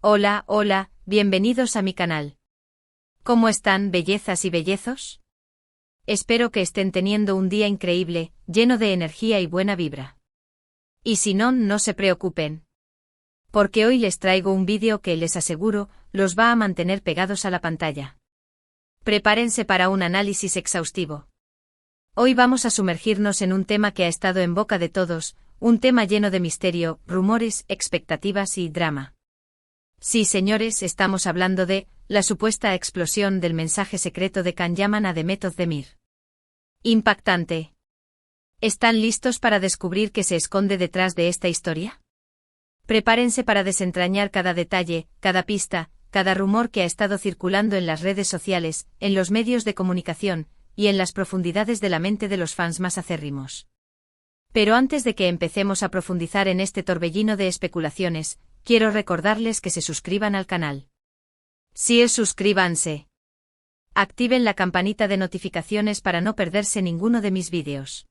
Hola, hola, bienvenidos a mi canal. ¿Cómo están, bellezas y bellezos? Espero que estén teniendo un día increíble, lleno de energía y buena vibra. Y si no, no se preocupen. Porque hoy les traigo un vídeo que, les aseguro, los va a mantener pegados a la pantalla. Prepárense para un análisis exhaustivo. Hoy vamos a sumergirnos en un tema que ha estado en boca de todos, un tema lleno de misterio, rumores, expectativas y drama. Sí, señores, estamos hablando de la supuesta explosión del mensaje secreto de Can Yaman a Demet Özdemir. Impactante. ¿Están listos para descubrir qué se esconde detrás de esta historia? Prepárense para desentrañar cada detalle, cada pista, cada rumor que ha estado circulando en las redes sociales, en los medios de comunicación, y en las profundidades de la mente de los fans más acérrimos. Pero antes de que empecemos a profundizar en este torbellino de especulaciones, quiero recordarles que se suscriban al canal. Sí, suscríbanse. Activen la campanita de notificaciones para no perderse ninguno de mis vídeos.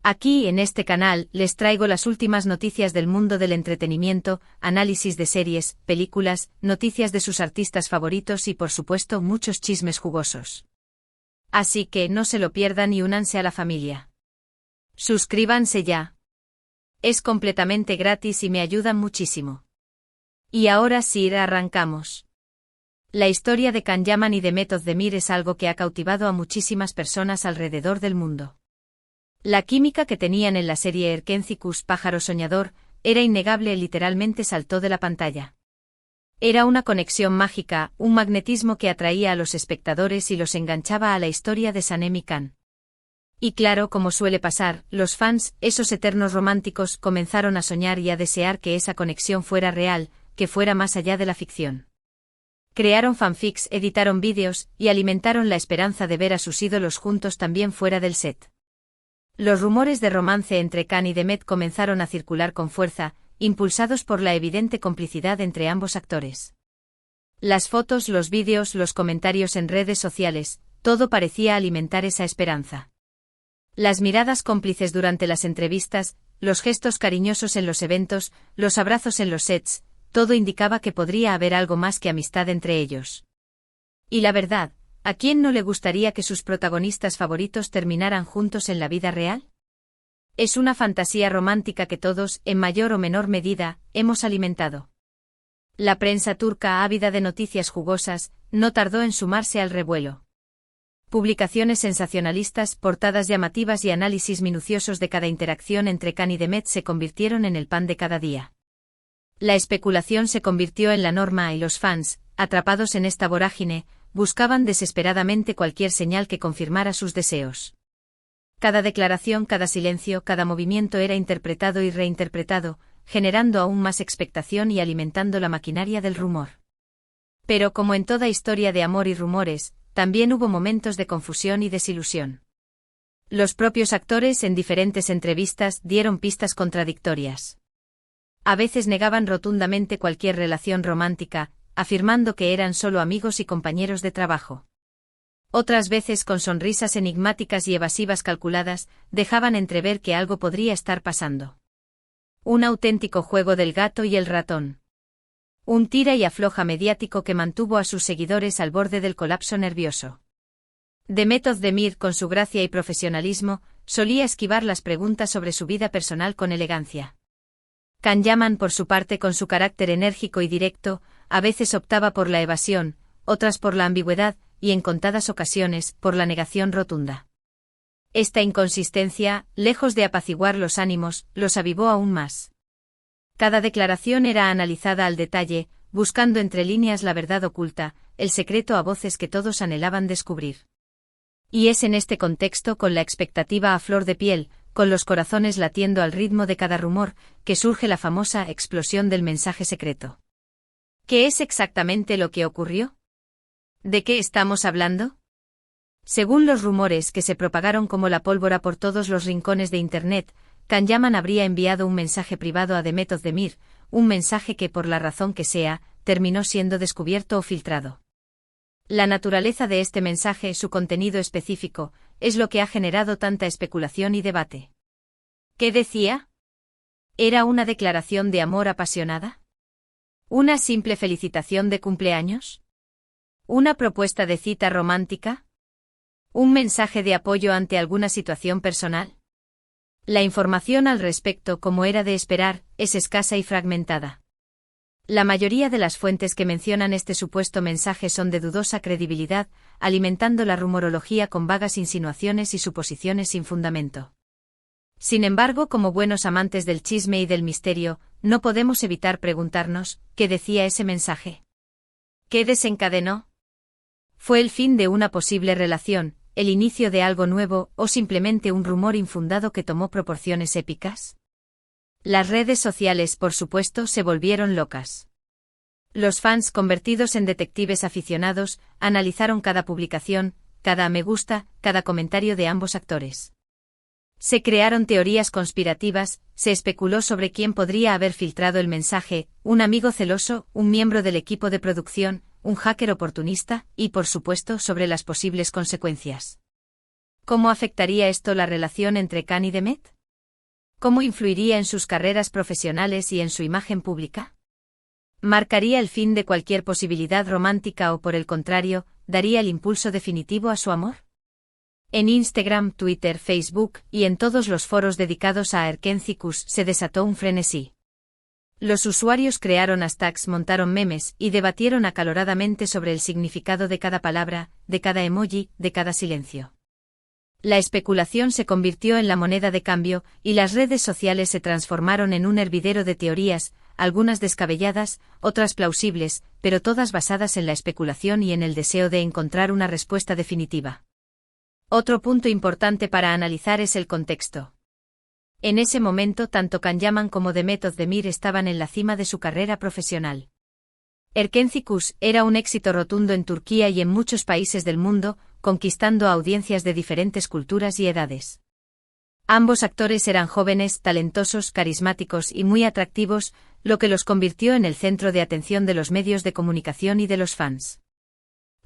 Aquí en este canal les traigo las últimas noticias del mundo del entretenimiento, análisis de series, películas, noticias de sus artistas favoritos y por supuesto muchos chismes jugosos. Así que no se lo pierdan y únanse a la familia. Suscríbanse ya. Es completamente gratis y me ayudan muchísimo. Y ahora sí, arrancamos. La historia de Can Yaman y Demet Özdemir es algo que ha cautivado a muchísimas personas alrededor del mundo. La química que tenían en la serie Erkencikus, pájaro soñador, era innegable y literalmente saltó de la pantalla. Era una conexión mágica, un magnetismo que atraía a los espectadores y los enganchaba a la historia de Sanem y Can. Y claro, como suele pasar, los fans, esos eternos románticos, comenzaron a soñar y a desear que esa conexión fuera real, que fuera más allá de la ficción. Crearon fanfics, editaron vídeos, y alimentaron la esperanza de ver a sus ídolos juntos también fuera del set. Los rumores de romance entre Can y Demet comenzaron a circular con fuerza, impulsados por la evidente complicidad entre ambos actores. Las fotos, los vídeos, los comentarios en redes sociales, todo parecía alimentar esa esperanza. Las miradas cómplices durante las entrevistas, los gestos cariñosos en los eventos, los abrazos en los sets, todo indicaba que podría haber algo más que amistad entre ellos. Y la verdad, ¿a quién no le gustaría que sus protagonistas favoritos terminaran juntos en la vida real? Es una fantasía romántica que todos, en mayor o menor medida, hemos alimentado. La prensa turca, ávida de noticias jugosas, no tardó en sumarse al revuelo. Publicaciones sensacionalistas, portadas llamativas y análisis minuciosos de cada interacción entre Can y Demet se convirtieron en el pan de cada día. La especulación se convirtió en la norma y los fans, atrapados en esta vorágine, buscaban desesperadamente cualquier señal que confirmara sus deseos. Cada declaración, cada silencio, cada movimiento era interpretado y reinterpretado, generando aún más expectación y alimentando la maquinaria del rumor. Pero como en toda historia de amor y rumores, también hubo momentos de confusión y desilusión. Los propios actores en diferentes entrevistas dieron pistas contradictorias. A veces negaban rotundamente cualquier relación romántica, afirmando que eran solo amigos y compañeros de trabajo. Otras veces, con sonrisas enigmáticas y evasivas calculadas, dejaban entrever que algo podría estar pasando. Un auténtico juego del gato y el ratón. Un tira y afloja mediático que mantuvo a sus seguidores al borde del colapso nervioso. Demet Özdemir, con su gracia y profesionalismo, solía esquivar las preguntas sobre su vida personal con elegancia. Can Yaman, por su parte, con su carácter enérgico y directo, a veces optaba por la evasión, otras por la ambigüedad, y en contadas ocasiones, por la negación rotunda. Esta inconsistencia, lejos de apaciguar los ánimos, los avivó aún más. Cada declaración era analizada al detalle, buscando entre líneas la verdad oculta, el secreto a voces que todos anhelaban descubrir. Y es en este contexto, con la expectativa a flor de piel, con los corazones latiendo al ritmo de cada rumor, que surge la famosa explosión del mensaje secreto. ¿Qué es exactamente lo que ocurrió? ¿De qué estamos hablando? Según los rumores que se propagaron como la pólvora por todos los rincones de Internet, Can Yaman habría enviado un mensaje privado a Demet Özdemir, un mensaje que, por la razón que sea, terminó siendo descubierto o filtrado. La naturaleza de este mensaje, su contenido específico, es lo que ha generado tanta especulación y debate. ¿Qué decía? ¿Era una declaración de amor apasionada? ¿Una simple felicitación de cumpleaños? ¿Una propuesta de cita romántica? ¿Un mensaje de apoyo ante alguna situación personal? La información al respecto, como era de esperar, es escasa y fragmentada. La mayoría de las fuentes que mencionan este supuesto mensaje son de dudosa credibilidad, alimentando la rumorología con vagas insinuaciones y suposiciones sin fundamento. Sin embargo, como buenos amantes del chisme y del misterio, no podemos evitar preguntarnos, ¿qué decía ese mensaje? ¿Qué desencadenó? ¿Fue el fin de una posible relación, el inicio de algo nuevo, o simplemente un rumor infundado que tomó proporciones épicas? Las redes sociales, por supuesto, se volvieron locas. Los fans, convertidos en detectives aficionados, analizaron cada publicación, cada me gusta, cada comentario de ambos actores. Se crearon teorías conspirativas, se especuló sobre quién podría haber filtrado el mensaje, un amigo celoso, un miembro del equipo de producción, un hacker oportunista, y por supuesto sobre las posibles consecuencias. ¿Cómo afectaría esto la relación entre Khan y Demet? ¿Cómo influiría en sus carreras profesionales y en su imagen pública? ¿Marcaría el fin de cualquier posibilidad romántica o, por el contrario, daría el impulso definitivo a su amor? En Instagram, Twitter, Facebook y en todos los foros dedicados a Erkenci-Kuş se desató un frenesí. Los usuarios crearon hashtags, montaron memes y debatieron acaloradamente sobre el significado de cada palabra, de cada emoji, de cada silencio. La especulación se convirtió en la moneda de cambio y las redes sociales se transformaron en un hervidero de teorías, algunas descabelladas, otras plausibles, pero todas basadas en la especulación y en el deseo de encontrar una respuesta definitiva. Otro punto importante para analizar es el contexto. En ese momento tanto Can Yaman como Demet Özdemir estaban en la cima de su carrera profesional. Erkenci-Kuş era un éxito rotundo en Turquía y en muchos países del mundo, conquistando a audiencias de diferentes culturas y edades. Ambos actores eran jóvenes, talentosos, carismáticos y muy atractivos, lo que los convirtió en el centro de atención de los medios de comunicación y de los fans.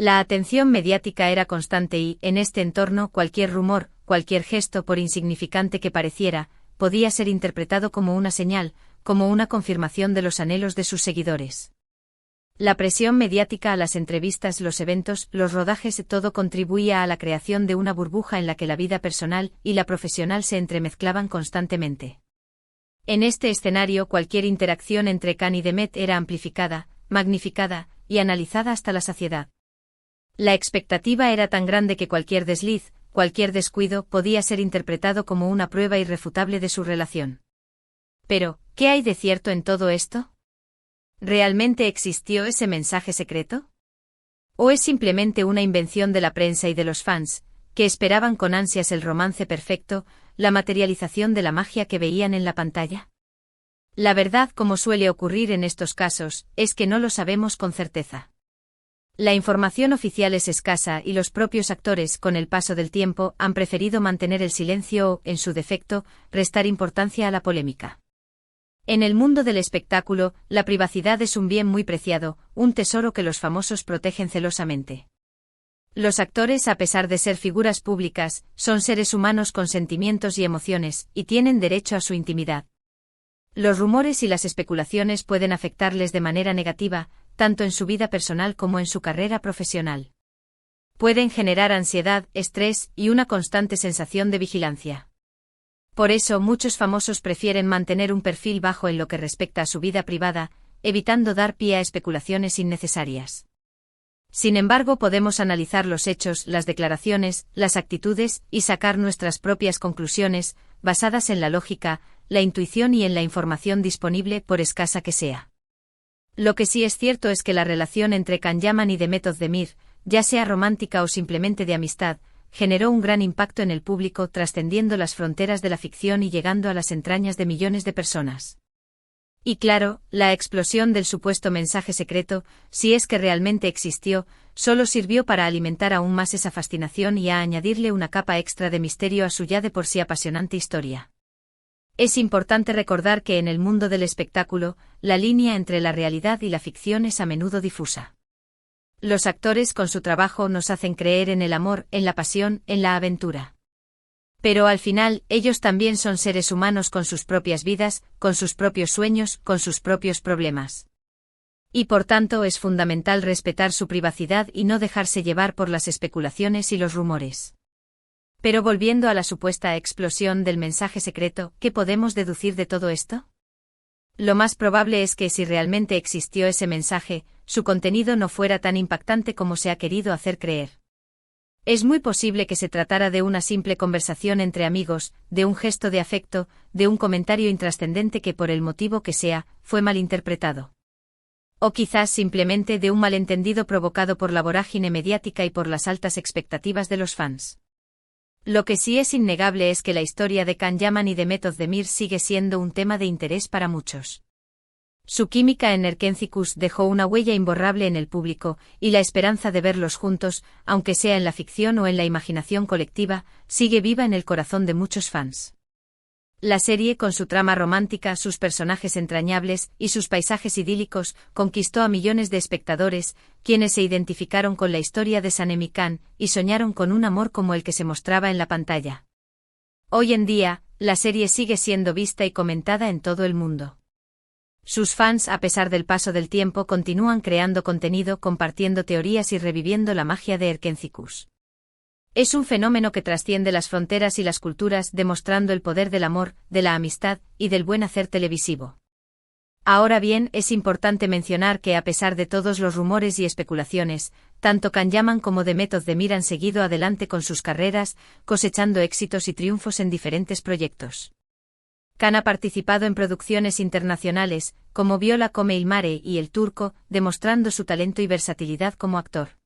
La atención mediática era constante y, en este entorno, cualquier rumor, cualquier gesto, por insignificante que pareciera, podía ser interpretado como una señal, como una confirmación de los anhelos de sus seguidores. La presión mediática a las entrevistas, los eventos, los rodajes, todo contribuía a la creación de una burbuja en la que la vida personal y la profesional se entremezclaban constantemente. En este escenario, cualquier interacción entre Can y Demet era amplificada, magnificada y analizada hasta la saciedad. La expectativa era tan grande que cualquier desliz, cualquier descuido podía ser interpretado como una prueba irrefutable de su relación. Pero, ¿qué hay de cierto en todo esto? ¿Realmente existió ese mensaje secreto? ¿O es simplemente una invención de la prensa y de los fans, que esperaban con ansias el romance perfecto, la materialización de la magia que veían en la pantalla? La verdad, como suele ocurrir en estos casos, es que no lo sabemos con certeza. La información oficial es escasa y los propios actores, con el paso del tiempo, han preferido mantener el silencio o, en su defecto, restar importancia a la polémica. En el mundo del espectáculo, la privacidad es un bien muy preciado, un tesoro que los famosos protegen celosamente. Los actores, a pesar de ser figuras públicas, son seres humanos con sentimientos y emociones, y tienen derecho a su intimidad. Los rumores y las especulaciones pueden afectarles de manera negativa, tanto en su vida personal como en su carrera profesional. Pueden generar ansiedad, estrés y una constante sensación de vigilancia. Por eso muchos famosos prefieren mantener un perfil bajo en lo que respecta a su vida privada, evitando dar pie a especulaciones innecesarias. Sin embargo, podemos analizar los hechos, las declaraciones, las actitudes y sacar nuestras propias conclusiones, basadas en la lógica, la intuición y en la información disponible, por escasa que sea. Lo que sí es cierto es que la relación entre Can Yaman y Demet Özdemir, ya sea romántica o simplemente de amistad, generó un gran impacto en el público, trascendiendo las fronteras de la ficción y llegando a las entrañas de millones de personas. Y claro, la explosión del supuesto mensaje secreto, si es que realmente existió, solo sirvió para alimentar aún más esa fascinación y a añadirle una capa extra de misterio a su ya de por sí apasionante historia. Es importante recordar que en el mundo del espectáculo, la línea entre la realidad y la ficción es a menudo difusa. Los actores con su trabajo nos hacen creer en el amor, en la pasión, en la aventura. Pero al final, ellos también son seres humanos con sus propias vidas, con sus propios sueños, con sus propios problemas. Y por tanto es fundamental respetar su privacidad y no dejarse llevar por las especulaciones y los rumores. Pero volviendo a la supuesta explosión del mensaje secreto, ¿qué podemos deducir de todo esto? Lo más probable es que si realmente existió ese mensaje, su contenido no fuera tan impactante como se ha querido hacer creer. Es muy posible que se tratara de una simple conversación entre amigos, de un gesto de afecto, de un comentario intrascendente que por el motivo que sea, fue malinterpretado. O quizás simplemente de un malentendido provocado por la vorágine mediática y por las altas expectativas de los fans. Lo que sí es innegable es que la historia de Can Yaman y de Method Demir sigue siendo un tema de interés para muchos. Su química en Erkenci-Kuş dejó una huella imborrable en el público, y la esperanza de verlos juntos, aunque sea en la ficción o en la imaginación colectiva, sigue viva en el corazón de muchos fans. La serie, con su trama romántica, sus personajes entrañables y sus paisajes idílicos, conquistó a millones de espectadores, quienes se identificaron con la historia de Sanemi Can y soñaron con un amor como el que se mostraba en la pantalla. Hoy en día, la serie sigue siendo vista y comentada en todo el mundo. Sus fans, a pesar del paso del tiempo, continúan creando contenido, compartiendo teorías y reviviendo la magia de Erkenci-Kuş. Es un fenómeno que trasciende las fronteras y las culturas, demostrando el poder del amor, de la amistad y del buen hacer televisivo. Ahora bien, es importante mencionar que a pesar de todos los rumores y especulaciones, tanto Can Yaman como The Method Demir han seguido adelante con sus carreras, cosechando éxitos y triunfos en diferentes proyectos. Can ha participado en producciones internacionales, como Viola come il mare y El Turco, demostrando su talento y versatilidad como actor.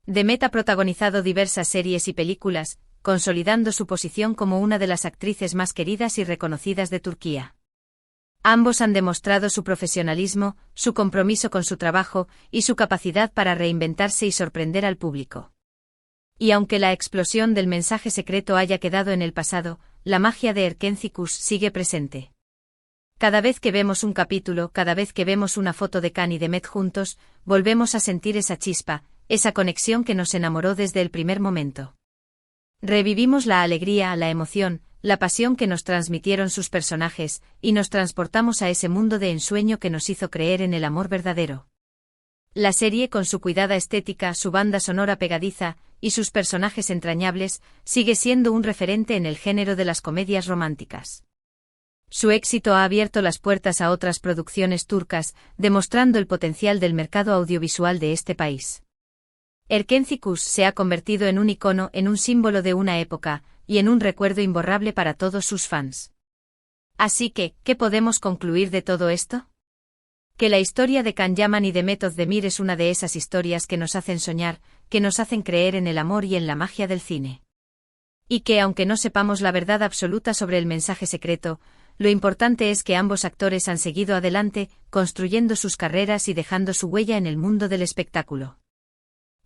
Demet ha protagonizado diversas series y películas, consolidando su posición como una de las actrices más queridas y reconocidas de Turquía. Ambos han demostrado su profesionalismo, su compromiso con su trabajo y su capacidad para reinventarse y sorprender al público. Y aunque la explosión del mensaje secreto haya quedado en el pasado, la magia de Erkenci-Kuş sigue presente. Cada vez que vemos un capítulo, cada vez que vemos una foto de Can y Demet juntos, volvemos a sentir esa chispa, esa conexión que nos enamoró desde el primer momento. Revivimos la alegría, la emoción, la pasión que nos transmitieron sus personajes, y nos transportamos a ese mundo de ensueño que nos hizo creer en el amor verdadero. La serie, con su cuidada estética, su banda sonora pegadiza, y sus personajes entrañables, sigue siendo un referente en el género de las comedias románticas. Su éxito ha abierto las puertas a otras producciones turcas, demostrando el potencial del mercado audiovisual de este país. Erkenci-Kuş se ha convertido en un icono, en un símbolo de una época, y en un recuerdo imborrable para todos sus fans. Así que, ¿qué podemos concluir de todo esto? Que la historia de Can Yaman y de Method Demir es una de esas historias que nos hacen soñar, que nos hacen creer en el amor y en la magia del cine. Y que aunque no sepamos la verdad absoluta sobre el mensaje secreto, lo importante es que ambos actores han seguido adelante, construyendo sus carreras y dejando su huella en el mundo del espectáculo.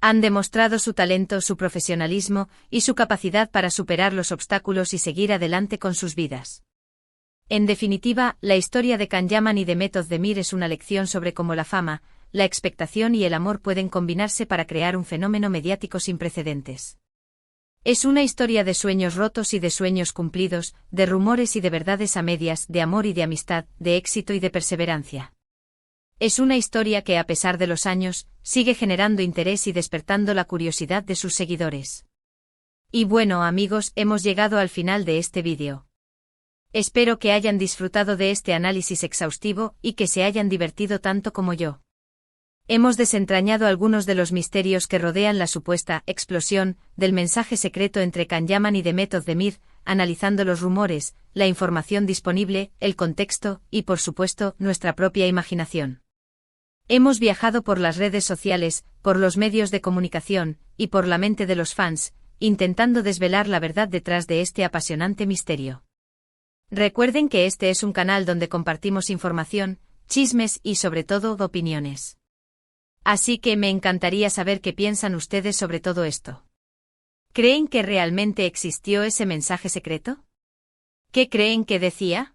Han demostrado su talento, su profesionalismo y su capacidad para superar los obstáculos y seguir adelante con sus vidas. En definitiva, la historia de Can Yaman y de Method Demir es una lección sobre cómo la fama, la expectación y el amor pueden combinarse para crear un fenómeno mediático sin precedentes. Es una historia de sueños rotos y de sueños cumplidos, de rumores y de verdades a medias, de amor y de amistad, de éxito y de perseverancia. Es una historia que, a pesar de los años, sigue generando interés y despertando la curiosidad de sus seguidores. Y bueno, amigos, hemos llegado al final de este vídeo. Espero que hayan disfrutado de este análisis exhaustivo y que se hayan divertido tanto como yo. Hemos desentrañado algunos de los misterios que rodean la supuesta explosión del mensaje secreto entre Can Yaman y de Method Demir, analizando los rumores, la información disponible, el contexto y, por supuesto, nuestra propia imaginación. Hemos viajado por las redes sociales, por los medios de comunicación y por la mente de los fans, intentando desvelar la verdad detrás de este apasionante misterio. Recuerden que este es un canal donde compartimos información, chismes y sobre todo opiniones. Así que me encantaría saber qué piensan ustedes sobre todo esto. ¿Creen que realmente existió ese mensaje secreto? ¿Qué creen que decía?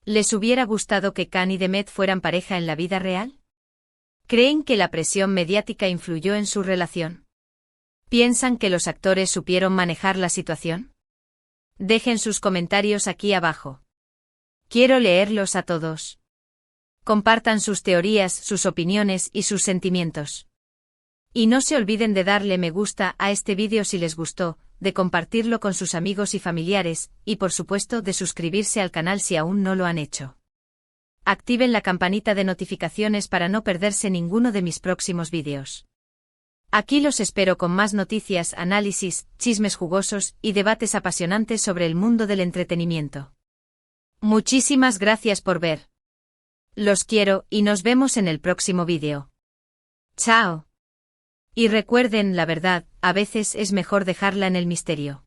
¿Les hubiera gustado que Can y Demet fueran pareja en la vida real? ¿Creen que la presión mediática influyó en su relación? ¿Piensan que los actores supieron manejar la situación? Dejen sus comentarios aquí abajo. Quiero leerlos a todos. Compartan sus teorías, sus opiniones y sus sentimientos. Y no se olviden de darle me gusta a este vídeo si les gustó, de compartirlo con sus amigos y familiares, y por supuesto de suscribirse al canal si aún no lo han hecho. Activen la campanita de notificaciones para no perderse ninguno de mis próximos vídeos. Aquí los espero con más noticias, análisis, chismes jugosos y debates apasionantes sobre el mundo del entretenimiento. Muchísimas gracias por ver. Los quiero y nos vemos en el próximo vídeo. Chao. Y recuerden, la verdad, a veces es mejor dejarla en el misterio.